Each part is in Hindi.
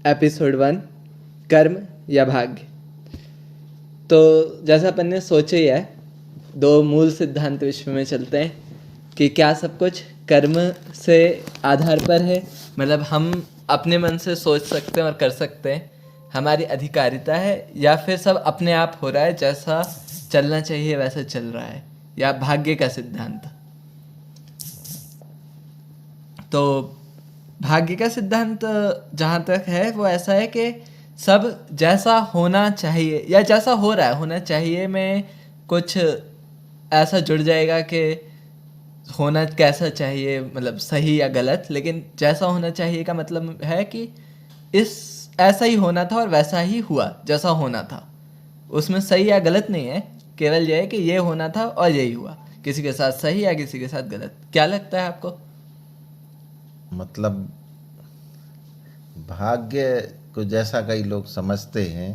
एपिसोड 1, कर्म या भाग्य। तो जैसा अपन ने सोचा ही है, दो मूल सिद्धांत विश्व में चलते हैं कि क्या सब कुछ कर्म से आधार पर है, मतलब हम अपने मन से सोच सकते हैं और कर सकते हैं, हमारी अधिकारिता है, या फिर सब अपने आप हो रहा है, जैसा चलना चाहिए वैसा चल रहा है, या भाग्य का सिद्धांत। तो भाग्य का सिद्धांत जहाँ तक है वो ऐसा है कि सब जैसा होना चाहिए या जैसा हो रहा है होना चाहिए में कुछ ऐसा जुड़ जाएगा कि होना कैसा चाहिए, मतलब सही या गलत, लेकिन जैसा होना चाहिए का मतलब है कि इस ऐसा ही होना था और वैसा ही हुआ जैसा होना था। उसमें सही या गलत नहीं है, केवल यह है कि ये होना था और यही हुआ, किसी के साथ सही या किसी के साथ गलत। क्या लगता है आपको? मतलब भाग्य को जैसा कई लोग समझते हैं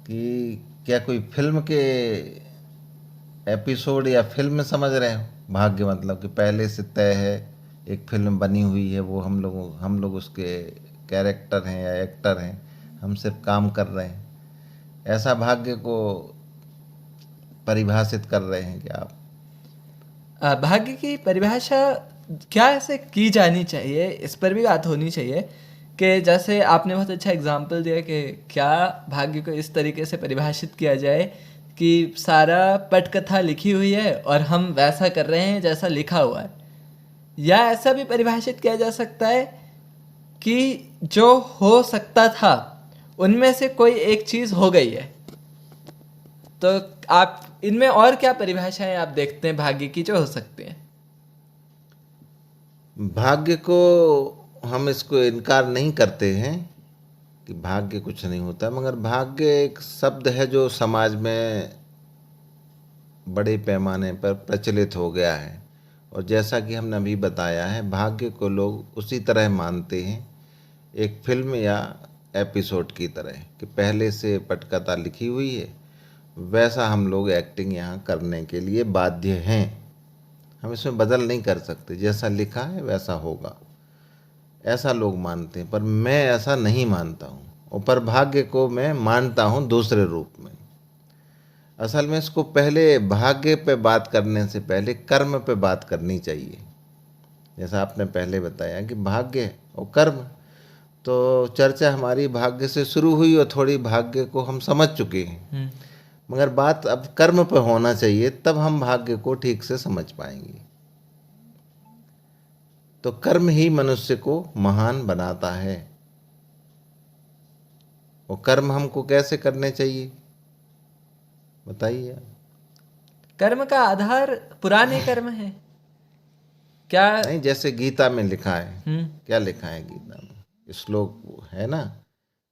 कि क्या कोई फिल्म के एपिसोड या फिल्म समझ रहे हो। भाग्य मतलब कि पहले से तय है, एक फिल्म बनी हुई है, वो हम लोग उसके कैरेक्टर हैं या एक्टर हैं, हम सिर्फ काम कर रहे हैं, ऐसा भाग्य को परिभाषित कर रहे हैं क्या आप? भाग्य की परिभाषा क्या ऐसे की जानी चाहिए, इस पर भी बात होनी चाहिए कि जैसे आपने बहुत अच्छा एग्जाम्पल दिया कि क्या भाग्य को इस तरीके से परिभाषित किया जाए कि सारा पटकथा लिखी हुई है और हम वैसा कर रहे हैं जैसा लिखा हुआ है, या ऐसा भी परिभाषित किया जा सकता है कि जो हो सकता था उनमें से कोई एक चीज़ हो गई है। तो आप इनमें और क्या परिभाषाएं आप देखते हैं भाग्य की जो हो सकती हैं? भाग्य को हम इसको इनकार नहीं करते हैं कि भाग्य कुछ नहीं होता, मगर भाग्य एक शब्द है जो समाज में बड़े पैमाने पर प्रचलित हो गया है। और जैसा कि हमने अभी बताया है, भाग्य को लोग उसी तरह मानते हैं, एक फिल्म या एपिसोड की तरह कि पहले से पटकथा लिखी हुई है, वैसा हम लोग एक्टिंग यहाँ करने के लिए बाध्य हैं। हम इसमें बदल नहीं कर सकते, जैसा लिखा है वैसा होगा, ऐसा लोग मानते हैं। पर मैं ऐसा नहीं मानता हूँ, और पर भाग्य को मैं मानता हूँ दूसरे रूप में। असल में इसको पहले भाग्य पे बात करने से पहले कर्म पे बात करनी चाहिए। जैसा आपने पहले बताया कि भाग्य और कर्म, तो चर्चा हमारी भाग्य से शुरू हुई और थोड़ी भाग्य को हम समझ चुके हैं, मगर बात अब कर्म पे होना चाहिए, तब हम भाग्य को ठीक से समझ पाएंगे। तो कर्म ही मनुष्य को महान बनाता है। और कर्म हमको कैसे करने चाहिए बताइए। कर्म का आधार पुराने कर्म है क्या? नहीं, जैसे गीता में लिखा है, हम्म। क्या लिखा है गीता में, श्लोक है ना,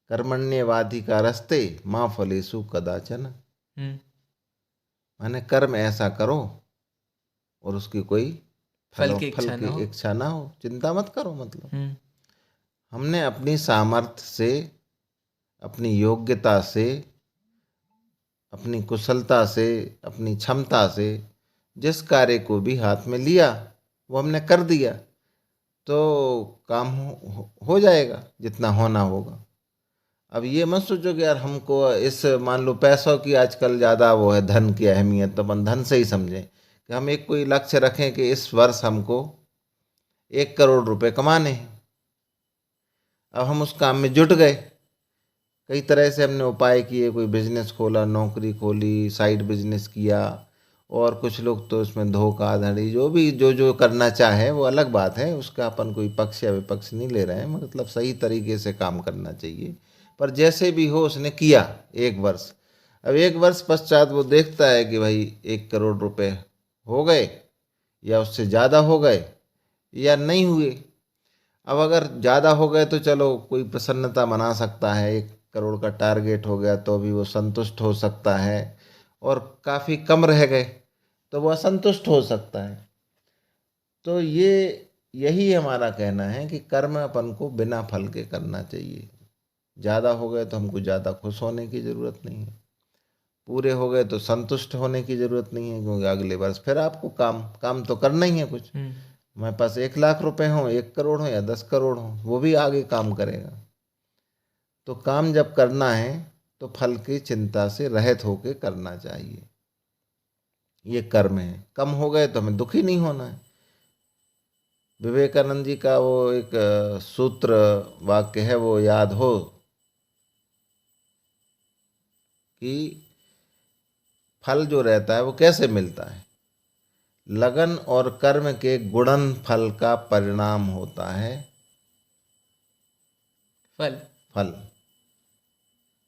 कर्मण्येवाधिका रस्ते माँ फलेषु कदाचन। हम्म। माने कर्म ऐसा करो और उसकी कोई फल की फल इच्छा ना की हो। इच्छा ना हो, चिंता मत करो। मतलब हम्म। हमने अपनी सामर्थ्य से, अपनी योग्यता से, अपनी कुशलता से, अपनी क्षमता से जिस कार्य को भी हाथ में लिया वो हमने कर दिया, तो काम हो जाएगा जितना होना होगा। अब ये मत सोचो कि यार हमको इस, मान लो पैसों की आजकल ज़्यादा वो है, धन की अहमियत, तो अपन धन से ही समझें कि हम एक कोई लक्ष्य रखें कि इस वर्ष हमको 1 करोड़ रुपए कमाने हैं। अब हम उस काम में जुट गए, कई तरह से हमने उपाय किए, कोई बिजनेस खोला, नौकरी खोली, साइड बिजनेस किया, और कुछ लोग तो इसमें धोखाधड़ी, जो भी जो जो करना चाहे वो अलग बात है, उसका अपन कोई पक्ष या विपक्ष नहीं ले रहे हैं, मतलब सही तरीके से काम करना चाहिए। पर जैसे भी हो उसने किया 1 वर्ष, अब 1 वर्ष पश्चात वो देखता है कि भाई 1 करोड़ रुपए हो गए या उससे ज़्यादा हो गए या नहीं हुए। अब अगर ज़्यादा हो गए तो चलो कोई प्रसन्नता मना सकता है, 1 करोड़ का टारगेट हो गया तो भी वो संतुष्ट हो सकता है, और काफ़ी कम रह गए तो वो असंतुष्ट हो सकता है। तो यही हमारा कहना है कि कर्म अपन को बिना फल के करना चाहिए। ज़्यादा हो गए तो हमको ज़्यादा खुश होने की ज़रूरत नहीं है, पूरे हो गए तो संतुष्ट होने की ज़रूरत नहीं है, क्योंकि अगले वर्ष फिर आपको काम काम तो करना ही है कुछ। हमारे पास 1 लाख रुपए हों, 1 करोड़ हो या 10 करोड़ हो, वो भी आगे काम करेगा। तो काम जब करना है तो फल की चिंता से रहित होकर करना चाहिए। ये कर्म है। कम हो गए तो हमें दुखी नहीं होना है। विवेकानंद जी का वो एक सूत्र वाक्य है, वो याद हो कि फल जो रहता है वो कैसे मिलता है। लगन और कर्म के गुणन फल का परिणाम होता है फल। फल।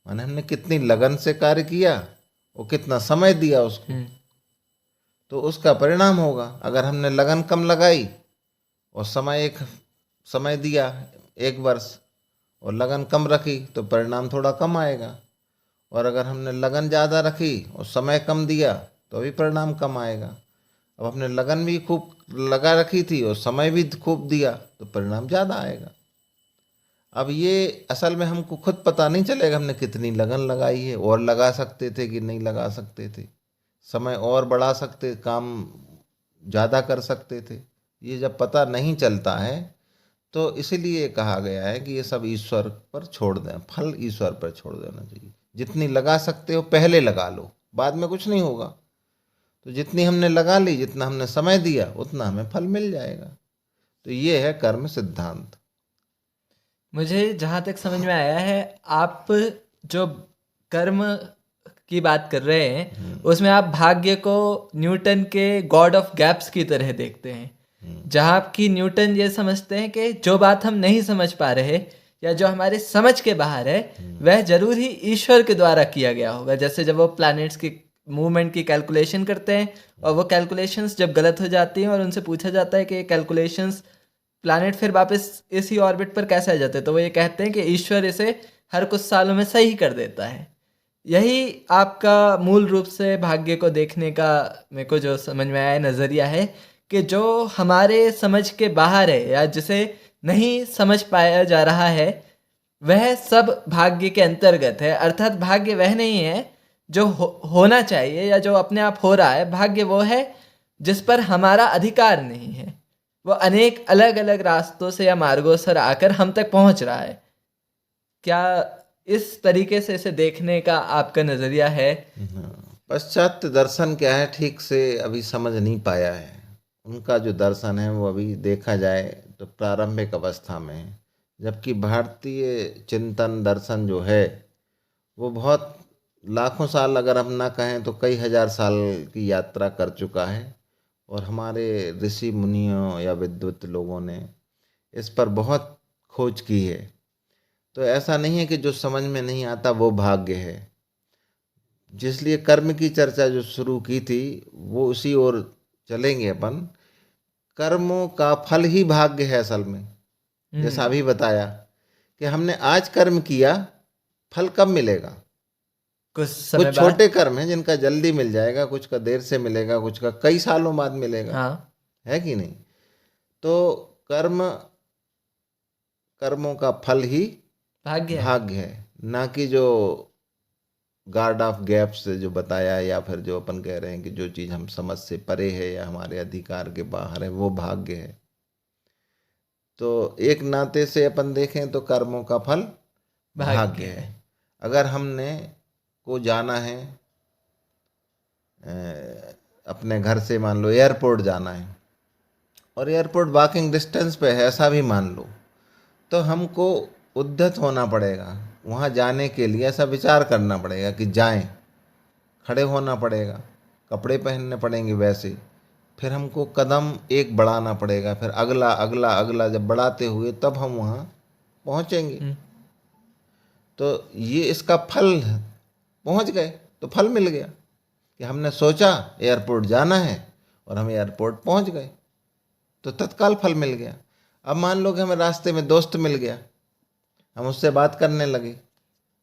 माने हमने कितनी लगन से कार्य किया और कितना समय दिया उसको, तो उसका परिणाम होगा। अगर हमने लगन कम लगाई और समय दिया 1 वर्ष और लगन कम रखी तो परिणाम थोड़ा कम आएगा। और अगर हमने लगन ज़्यादा रखी और समय कम दिया तो भी परिणाम कम आएगा। अब हमने लगन भी खूब लगा रखी थी और समय भी खूब दिया तो परिणाम ज़्यादा आएगा। अब ये असल में हमको खुद पता नहीं चलेगा हमने कितनी लगन लगाई है, और लगा सकते थे कि नहीं लगा सकते थे, समय और बढ़ा सकते, काम ज़्यादा कर सकते थे। ये जब पता नहीं चलता है तो इसीलिए कहा गया है कि ये सब ईश्वर पर छोड़ दें, फल ईश्वर पर छोड़ देना चाहिए। जितनी लगा सकते हो पहले लगा लो, बाद में कुछ नहीं होगा। तो जितनी हमने लगा ली, जितना हमने समय दिया, उतना हमें फल मिल जाएगा। तो ये है कर्म सिद्धांत। मुझे जहाँ तक समझ में आया है, आप जो कर्म की बात कर रहे हैं उसमें आप भाग्य को न्यूटन के गॉड ऑफ गैप्स की तरह देखते हैं, जहाँ की न्यूटन ये समझते हैं कि जो बात हम नहीं समझ पा रहे या जो हमारे समझ के बाहर है वह जरूर ही ईश्वर के द्वारा किया गया होगा। जैसे जब वो प्लैनेट्स की मूवमेंट की कैलकुलेशन करते हैं और वो कैलकुलेशंस जब गलत हो जाती हैं और उनसे पूछा जाता है कि ये कैलकुलेशंस प्लैनेट फिर वापस इसी ऑर्बिट पर कैसे आ जाते हैं, तो वो ये कहते हैं कि ईश्वर इसे हर कुछ सालों में सही कर देता है। यही आपका मूल रूप से भाग्य को देखने का मेरे को जो समझ में आया नज़रिया है कि जो हमारे समझ के बाहर है या जिसे नहीं समझ पाया जा रहा है वह सब भाग्य के अंतर्गत है। अर्थात भाग्य वह नहीं है जो होना चाहिए या जो अपने आप हो रहा है। भाग्य वो है जिस पर हमारा अधिकार नहीं है। वो अनेक अलग अलग रास्तों से या मार्गों से आकर हम तक पहुंच रहा है। क्या इस तरीके से इसे देखने का आपका नजरिया है? पाश्चात्य दर्शन क्या है ठीक से अभी समझ नहीं पाया है। उनका जो दर्शन है वो अभी देखा जाए तो प्रारंभिक अवस्था में है, जबकि भारतीय चिंतन दर्शन जो है वो बहुत लाखों साल, अगर हम ना कहें तो कई हजार साल की यात्रा कर चुका है। और हमारे ऋषि मुनियों या विद्वत लोगों ने इस पर बहुत खोज की है। तो ऐसा नहीं है कि जो समझ में नहीं आता वो भाग्य है। जिसलिए कर्म की चर्चा जो शुरू की थी वो उसी ओर चलेंगे अपन। कर्मों का फल ही भाग्य है असल में। जैसा अभी बताया कि हमने आज कर्म किया, फल कब मिलेगा? कुछ समय कुछ बाद। छोटे कर्म हैं जिनका जल्दी मिल जाएगा, कुछ का देर से मिलेगा, कुछ का कई सालों बाद मिलेगा। हाँ, है कि नहीं? तो कर्मों का फल ही भाग्य है। भाग्य है, ना कि जो गार्ड ऑफ गैप्स जो बताया, या फिर जो अपन कह रहे हैं कि जो चीज़ हम समझ से परे है या हमारे अधिकार के बाहर है वो भाग्य है। तो एक नाते से अपन देखें तो कर्मों का फल भाग्य है। अगर हमने को जाना है, अपने घर से मान लो एयरपोर्ट जाना है और एयरपोर्ट वॉकिंग डिस्टेंस पे है, ऐसा भी मान लो, तो हमको उद्यत होना पड़ेगा वहाँ जाने के लिए। ऐसा विचार करना पड़ेगा कि जाएं, खड़े होना पड़ेगा, कपड़े पहनने पड़ेंगे वैसे, फिर हमको कदम एक बढ़ाना पड़ेगा, फिर अगला अगला अगला, जब बढ़ाते हुए तब हम वहाँ पहुँचेंगे। तो ये इसका फल है। पहुँच गए तो फल मिल गया कि हमने सोचा एयरपोर्ट जाना है और हम एयरपोर्ट पहुँच गए, तो तत्काल फल मिल गया। अब मान लो कि हमें रास्ते में दोस्त मिल गया, हम उससे बात करने लगे,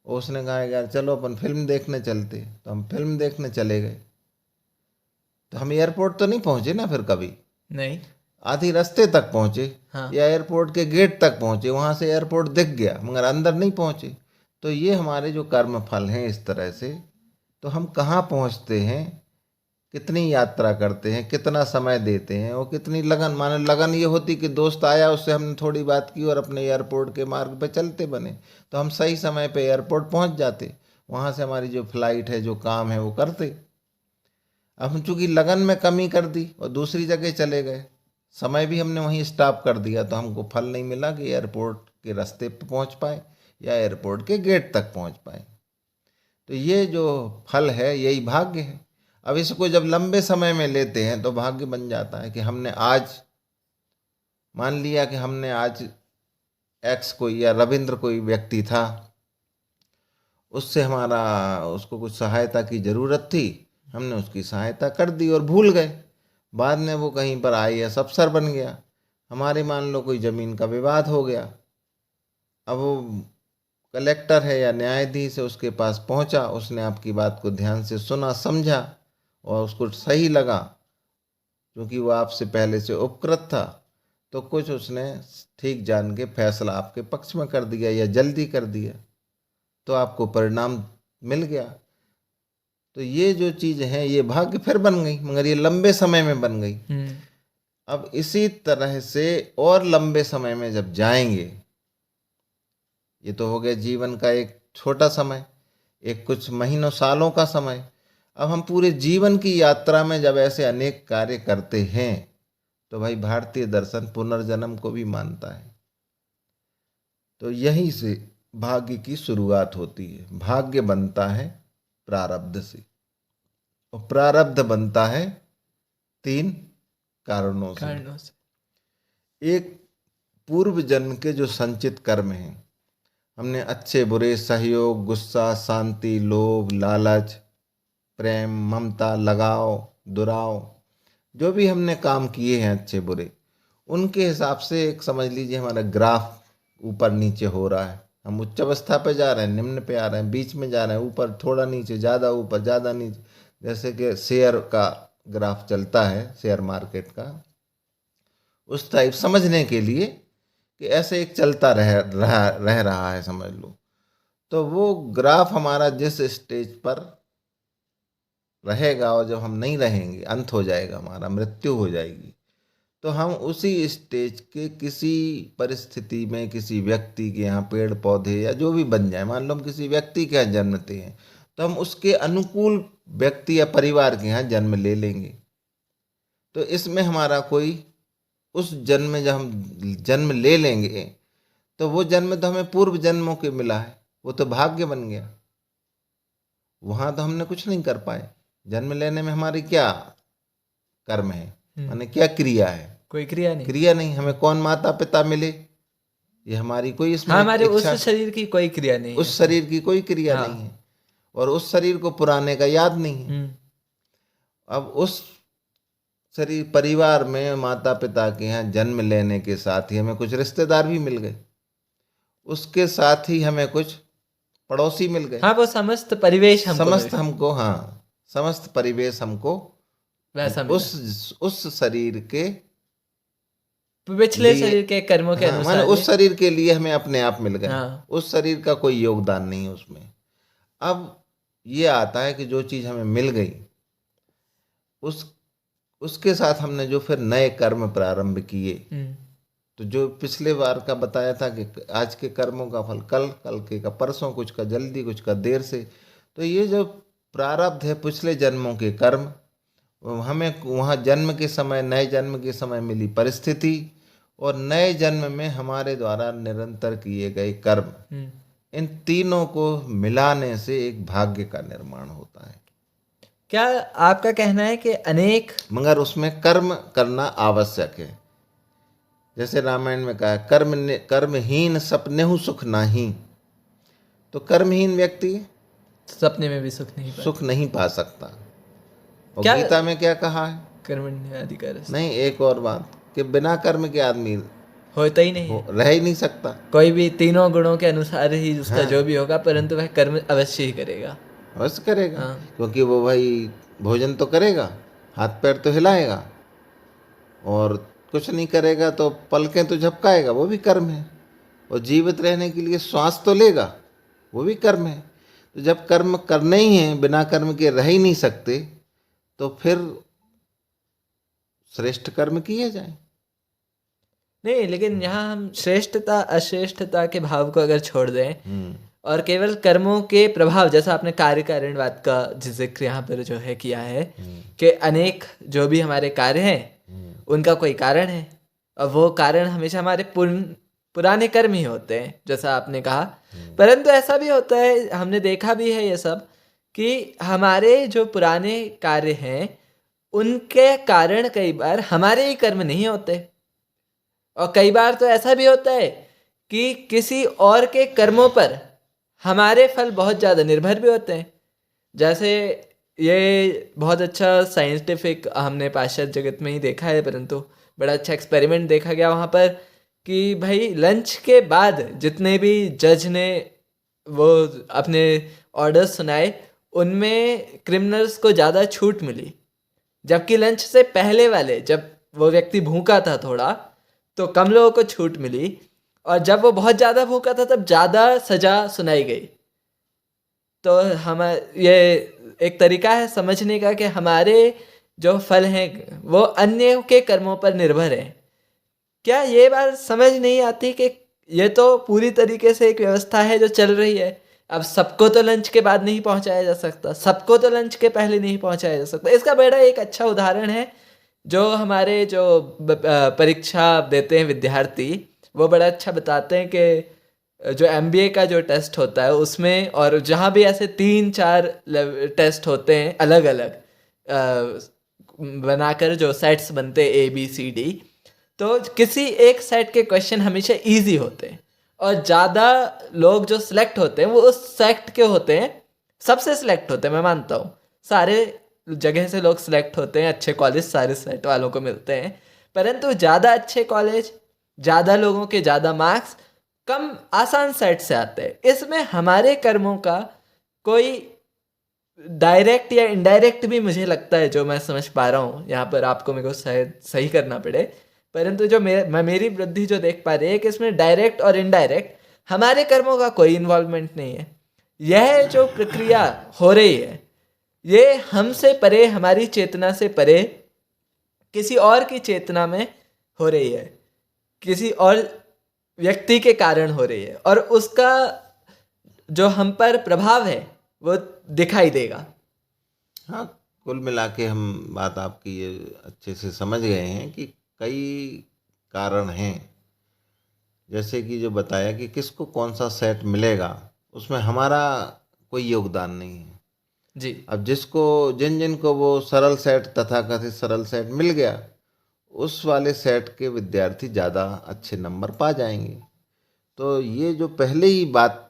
उसने कहा यार चलो अपन फिल्म देखने चलते, तो हम फिल्म देखने चले गए। तो हम एयरपोर्ट तो नहीं पहुँचे ना, फिर कभी नहीं। आधी रास्ते तक पहुँचे। हाँ। या एयरपोर्ट के गेट तक पहुँचे, वहाँ से एयरपोर्ट दिख गया मगर अंदर नहीं पहुँचे। तो ये हमारे जो कर्म फल हैं इस तरह से, तो हम कहाँ पहुँचते हैं कितनी यात्रा करते हैं, कितना समय देते हैं और कितनी लगन। माने लगन ये होती कि दोस्त आया, उससे हमने थोड़ी बात की और अपने एयरपोर्ट के मार्ग पे चलते बने, तो हम सही समय पे एयरपोर्ट पहुंच जाते, वहाँ से हमारी जो फ्लाइट है, जो काम है वो करते। अब हम चूंकि लगन में कमी कर दी और दूसरी जगह चले गए, समय भी हमने वहीं स्टॉप कर दिया, तो हमको फल नहीं मिला कि एयरपोर्ट के रास्ते पे पहुंच पाए या एयरपोर्ट के गेट तक पहुंच पाए। तो ये जो फल है यही भाग्य है। अब इसको जब लंबे समय में लेते हैं तो भाग्य बन जाता है कि हमने आज, मान लिया कि हमने आज एक्स कोई या रविंद्र कोई व्यक्ति था, उससे हमारा, उसको कुछ सहायता की ज़रूरत थी, हमने उसकी सहायता कर दी और भूल गए। बाद में वो कहीं पर IAS अफसर बन गया, हमारी मान लो कोई ज़मीन का विवाद हो गया, अब वो कलेक्टर है या न्यायाधीश है, उसके पास पहुंचा, उसने आपकी बात को ध्यान से सुना, समझा और उसको सही लगा, क्योंकि वो आपसे पहले से उपकृत था, तो कुछ उसने ठीक जान के फैसला आपके पक्ष में कर दिया या जल्दी कर दिया, तो आपको परिणाम मिल गया। तो ये जो चीज़ है ये भाग्य फिर बन गई, मगर ये लंबे समय में बन गई। अब इसी तरह से और लंबे समय में जब जाएंगे, ये तो हो गया जीवन का एक छोटा समय, एक कुछ महीनों सालों का समय। अब हम पूरे जीवन की यात्रा में जब ऐसे अनेक कार्य करते हैं, तो भाई भारतीय दर्शन पुनर्जन्म को भी मानता है। तो यहीं से भाग्य की शुरुआत होती है। भाग्य बनता है प्रारब्ध से, और प्रारब्ध बनता है 3 कारणों से। एक, पूर्व जन्म के जो संचित कर्म हैं, हमने अच्छे बुरे, सहयोग, गुस्सा, शांति, लोभ, लालच, प्रेम, ममता, लगाव, दुराव, जो भी हमने काम किए हैं अच्छे बुरे, उनके हिसाब से एक समझ लीजिए हमारा ग्राफ ऊपर नीचे हो रहा है। हम उच्च अवस्था पे जा रहे हैं, निम्न पे आ रहे हैं, बीच में जा रहे हैं, ऊपर थोड़ा नीचे, ज़्यादा ऊपर ज़्यादा नीचे, जैसे कि शेयर का ग्राफ चलता है, शेयर मार्केट का, उस टाइप समझने के लिए कि ऐसे एक चलता रह रहा है समझ लो। तो वो ग्राफ हमारा जिस स्टेज पर रहेगा और जब हम नहीं रहेंगे, अंत हो जाएगा, हमारा मृत्यु हो जाएगी, तो हम उसी स्टेज के किसी परिस्थिति में, किसी व्यक्ति के यहाँ पेड़ पौधे या जो भी बन जाए, मान लो हम किसी व्यक्ति के यहाँ जन्मते हैं, तो हम उसके अनुकूल व्यक्ति या परिवार के यहाँ जन्म ले लेंगे। तो इसमें हमारा कोई, उस जन्म में जब हम जन्म ले लेंगे, तो वो जन्म तो हमें पूर्व जन्मों के मिला है, वो तो भाग्य बन गया। वहाँ तो हमने कुछ नहीं कर पाए। जन्म लेने में हमारी क्या कर्म है, माने क्या क्रिया है? कोई क्रिया नहीं। क्रिया नहीं। हमें कौन माता पिता मिले, ये हमारी कोई इसमें हमारे उस इच्छा, शरीर की कोई क्रिया नहीं उस शरीर की कोई क्रिया नहीं है, और उस शरीर को पुराने का याद नहीं है। अब उस शरीर परिवार में माता पिता के यहाँ जन्म लेने के साथ ही हमें कुछ रिश्तेदार भी मिल गए, उसके साथ ही हमें कुछ पड़ोसी मिल गए। हाँ, वो समस्त परिवेश हमको समस्त परिवेश हमको वैसा उस शरीर के पिछले शरीर के कर्मों के अनुसार, माने उस शरीर के लिए हमें अपने आप मिल गए। उस शरीर का कोई योगदान नहीं है उसमें। अब ये आता है कि जो चीज़ हमें मिल गई, उसके साथ हमने जो फिर नए कर्म प्रारंभ किए, तो जो पिछले बार का बताया था कि आज के कर्मों का फल कल, कल के का परसों, कुछ का जल्दी, कुछ का देर से। तो ये जो प्रारब्ध है पिछले जन्मों के कर्म, हमें वहाँ जन्म के समय, नए जन्म के समय मिली परिस्थिति, और नए जन्म में हमारे द्वारा निरंतर किए गए कर्म, इन तीनों को मिलाने से एक भाग्य का निर्माण होता है। क्या आपका कहना है कि अनेक, मगर उसमें कर्म करना आवश्यक है। जैसे रामायण में कहा, कर्महीन सपनेहु सुख नाही। तो कर्महीन व्यक्ति सपने में भी सुख नहीं पा सकता। और गीता में क्या कहा है? कर्मण्येवाधिकारस्ते। नहीं, एक और बात कि बिना कर्म के आदमी होता ही नहीं, रह ही नहीं सकता। कोई भी तीनों गुणों के अनुसार ही उसका जो भी होगा, परंतु वह कर्म अवश्य ही करेगा। अवश्य करेगा, क्योंकि वो भाई भोजन तो करेगा, हाथ पैर तो हिलाएगा, और कुछ नहीं करेगा तो पलकें तो झपकाएगा, वो भी कर्म है। और जीवित रहने के लिए श्वास तो लेगा, वो भी कर्म है। तो जब कर्म करने ही हैं, बिना कर्म के रह ही नहीं सकते, तो फिर श्रेष्ठ कर्म किए जाएं। नहीं, लेकिन यहाँ हम श्रेष्ठता अश्रेष्ठता के भाव को अगर छोड़ दें और केवल कर्मों के प्रभाव, जैसा आपने कार्य कारणवाद का जिक्र यहाँ पर जो है किया है कि अनेक जो भी हमारे कार्य हैं उनका कोई कारण है, और वो कारण हमेशा हमारे पुराने कर्म ही होते हैं, जैसा आपने कहा। परंतु ऐसा भी होता है, हमने देखा भी है ये सब, कि हमारे जो पुराने कार्य हैं उनके कारण कई बार हमारे ही कर्म नहीं होते, और कई बार तो ऐसा भी होता है कि किसी और के कर्मों पर हमारे फल बहुत ज़्यादा निर्भर भी होते हैं। जैसे ये बहुत अच्छा साइंटिफिक हमने पाश्चात्य जगत में ही देखा है, परंतु बड़ा अच्छा एक्सपेरिमेंट देखा गया वहाँ पर कि भाई लंच के बाद जितने भी जज ने वो अपने ऑर्डर्स सुनाए उनमें क्रिमिनल्स को ज़्यादा छूट मिली, जबकि लंच से पहले वाले जब वो व्यक्ति भूखा था थोड़ा तो कम लोगों को छूट मिली, और जब वो बहुत ज़्यादा भूखा था तब ज़्यादा सज़ा सुनाई गई। तो हम ये एक तरीका है समझने का कि हमारे जो फल हैं वो अन्य के कर्मों पर निर्भर है। क्या ये बात समझ नहीं आती कि ये तो पूरी तरीके से एक व्यवस्था है जो चल रही है। अब सबको तो लंच के बाद नहीं पहुंचाया जा सकता, सबको तो लंच के पहले नहीं पहुंचाया जा सकता। इसका बड़ा एक अच्छा उदाहरण है जो हमारे जो परीक्षा देते हैं विद्यार्थी, वो बड़ा अच्छा बताते हैं कि जो MBA का जो टेस्ट होता है उसमें, और जहाँ भी ऐसे 3-4 टेस्ट होते हैं अलग अलग बनाकर जो सेट्स बनते हैं ABCD, तो किसी एक सेट के क्वेश्चन हमेशा इजी होते हैं, और ज़्यादा लोग जो सिलेक्ट होते हैं वो उस सेट के होते हैं, सबसे सिलेक्ट होते हैं। मैं मानता हूँ सारे जगह से लोग सिलेक्ट होते हैं, अच्छे कॉलेज सारे सेट वालों को मिलते हैं, परंतु ज़्यादा अच्छे कॉलेज, ज़्यादा लोगों के ज़्यादा मार्क्स कम आसान सेट से आते हैं। इसमें हमारे कर्मों का कोई डायरेक्ट या इनडायरेक्ट भी मुझे लगता है, जो मैं समझ पा रहा हूँ, यहाँ पर आपको मेरे को शायद सही करना पड़े, परंतु जो मेरी वृद्धि जो देख पा रही है कि इसमें डायरेक्ट और इनडायरेक्ट हमारे कर्मों का कोई इन्वॉल्वमेंट नहीं है। यह जो प्रक्रिया हो रही है ये हमसे परे, हमारी चेतना से परे किसी और की चेतना में हो रही है, किसी और व्यक्ति के कारण हो रही है, और उसका जो हम पर प्रभाव है वो दिखाई देगा। हाँ, कुल मिला के हम बात आपकी ये अच्छे से समझ गए हैं कि कई कारण हैं। जैसे कि जो बताया कि किसको कौन सा सेट मिलेगा उसमें हमारा कोई योगदान नहीं है जी। अब जिन को वो सरल सेट, तथाकथित सरल सेट मिल गया, उस वाले सेट के विद्यार्थी ज़्यादा अच्छे नंबर पा जाएंगे। तो ये जो पहले ही बात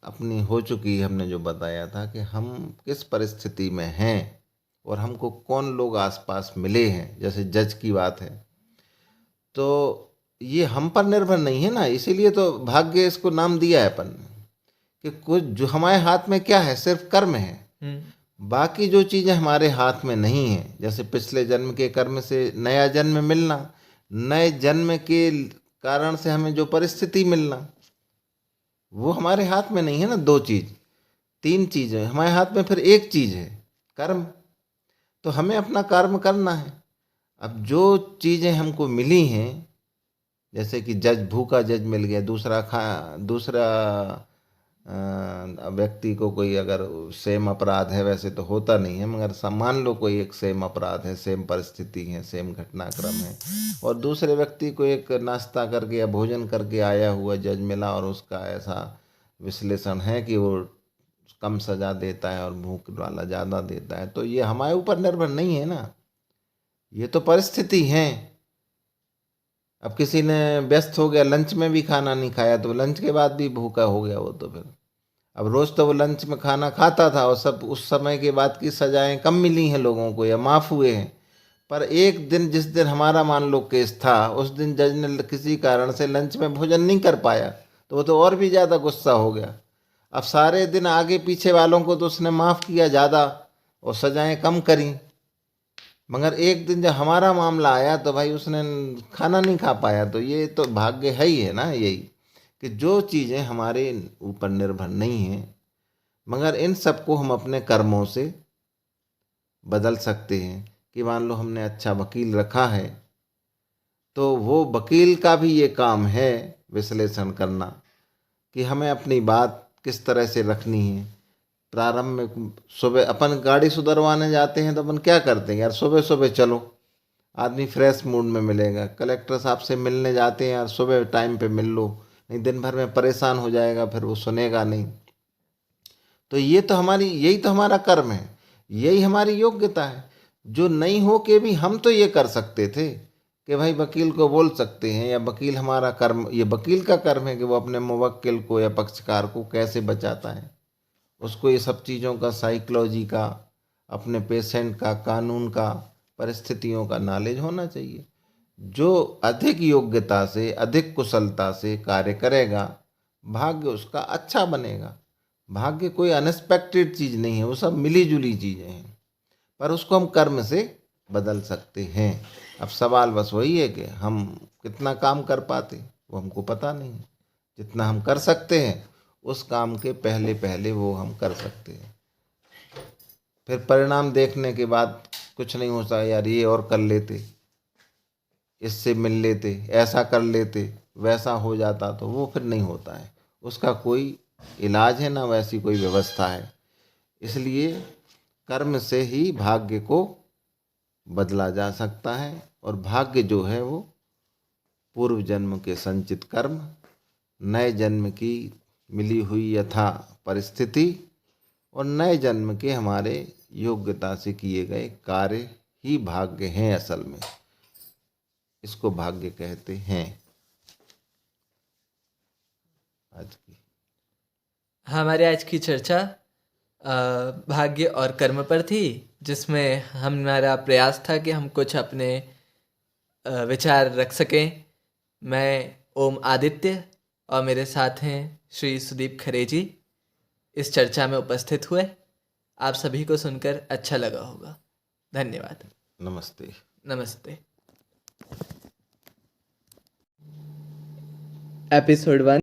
अपनी हो चुकी है, हमने जो बताया था कि हम किस परिस्थिति में हैं और हमको कौन लोग आसपास मिले हैं, जैसे जज की बात है, तो ये हम पर निर्भर नहीं है ना। इसीलिए तो भाग्य इसको नाम दिया है अपन ने कि कुछ जो हमारे हाथ में क्या है, सिर्फ कर्म है। बाकी जो चीज़ें हमारे हाथ में नहीं है, जैसे पिछले जन्म के कर्म से नया जन्म मिलना, नए जन्म के कारण से हमें जो परिस्थिति मिलना, वो हमारे हाथ में नहीं है ना। 2 चीज़ 3 चीज़ें हमारे हाथ में, फिर एक चीज़ है कर्म। तो हमें अपना कर्म करना है। अब जो चीज़ें हमको मिली हैं, जैसे कि भूखा जज मिल गया, दूसरा व्यक्ति को कोई अगर सेम अपराध है, वैसे तो होता नहीं है, मगर मान लो कोई एक सेम अपराध है, सेम परिस्थिति है, सेम घटनाक्रम है, और दूसरे व्यक्ति को एक नाश्ता करके या भोजन करके आया हुआ जज मिला और उसका ऐसा विश्लेषण है कि वो कम सज़ा देता है और भूख वाला ज़्यादा देता है, तो ये हमारे ऊपर निर्भर नहीं है ना, ये तो परिस्थिति है। अब किसी ने व्यस्त हो गया, लंच में भी खाना नहीं खाया, तो लंच के बाद भी भूखा हो गया वो, तो फिर अब रोज़ तो वो लंच में खाना खाता था और सब उस समय के बाद की सज़ाएं कम मिली हैं लोगों को या माफ़ हुए हैं। पर एक दिन, जिस दिन हमारा मान लो केस था, उस दिन जज ने किसी कारण से लंच में भोजन नहीं कर पाया, तो वो तो और भी ज़्यादा गुस्सा हो गया। अब सारे दिन आगे पीछे वालों को तो उसने माफ़ किया ज़्यादा और सज़ाएँ कम करी, मगर एक दिन जब हमारा मामला आया तो भाई उसने खाना नहीं खा पाया। तो ये तो भाग्य है ही है ना, यही कि जो चीज़ें हमारे ऊपर निर्भर नहीं हैं, मगर इन सबको हम अपने कर्मों से बदल सकते हैं कि मान लो हमने अच्छा वकील रखा है तो वो वकील का भी ये काम है विश्लेषण करना कि हमें अपनी बात किस तरह से रखनी है। प्रारंभ में सुबह अपन गाड़ी सुधरवाने जाते हैं तो अपन क्या करते हैं यार, सुबह सुबह चलो, आदमी फ्रेश मूड में मिलेगा। कलेक्टर साहब से मिलने जाते हैं यार, सुबह टाइम पे मिल लो, नहीं दिन भर में परेशान हो जाएगा, फिर वो सुनेगा नहीं। तो ये तो हमारी, यही तो हमारा कर्म है, यही हमारी योग्यता है। जो नहीं हो के भी हम तो ये कर सकते थे कि भाई वकील को बोल सकते हैं, या वकील हमारा कर्म, ये वकील का कर्म है कि वो अपने मुवक्किल को या पक्षकार को कैसे बचाता है। उसको ये सब चीज़ों का, साइकोलॉजी का, अपने पेशेंट का, कानून का, परिस्थितियों का नॉलेज होना चाहिए। जो अधिक योग्यता से, अधिक कुशलता से कार्य करेगा, भाग्य उसका अच्छा बनेगा। भाग्य कोई अनएक्सपेक्टेड चीज़ नहीं है, वो सब मिली जुली चीज़ें हैं, पर उसको हम कर्म से बदल सकते हैं। अब सवाल बस वही है कि हम कितना काम कर पाते, वो हमको पता नहीं है। जितना हम कर सकते हैं उस काम के पहले पहले वो हम कर सकते हैं। फिर परिणाम देखने के बाद कुछ नहीं होता, यार ये और कर लेते, इससे मिल लेते, ऐसा कर लेते, वैसा हो जाता, तो वो फिर नहीं होता है। उसका कोई इलाज है ना वैसी कोई व्यवस्था है। इसलिए कर्म से ही भाग्य को बदला जा सकता है, और भाग्य जो है वो पूर्व जन्म के संचित कर्म, नए जन्म की मिली हुई यथा परिस्थिति, और नए जन्म के हमारे योग्यता से किए गए कार्य ही भाग्य हैं असल में। इसको भाग्य कहते हैं। आज की हमारी आज की चर्चा भाग्य और कर्म पर थी, जिसमें हमारा प्रयास था कि हम कुछ अपने विचार रख सकें। मैं ओम आदित्य और मेरे साथ हैं श्री सुदीप खरेजी इस चर्चा में उपस्थित हुए। आप सभी को सुनकर अच्छा लगा होगा। धन्यवाद। नमस्ते। नमस्ते। एपिसोड 1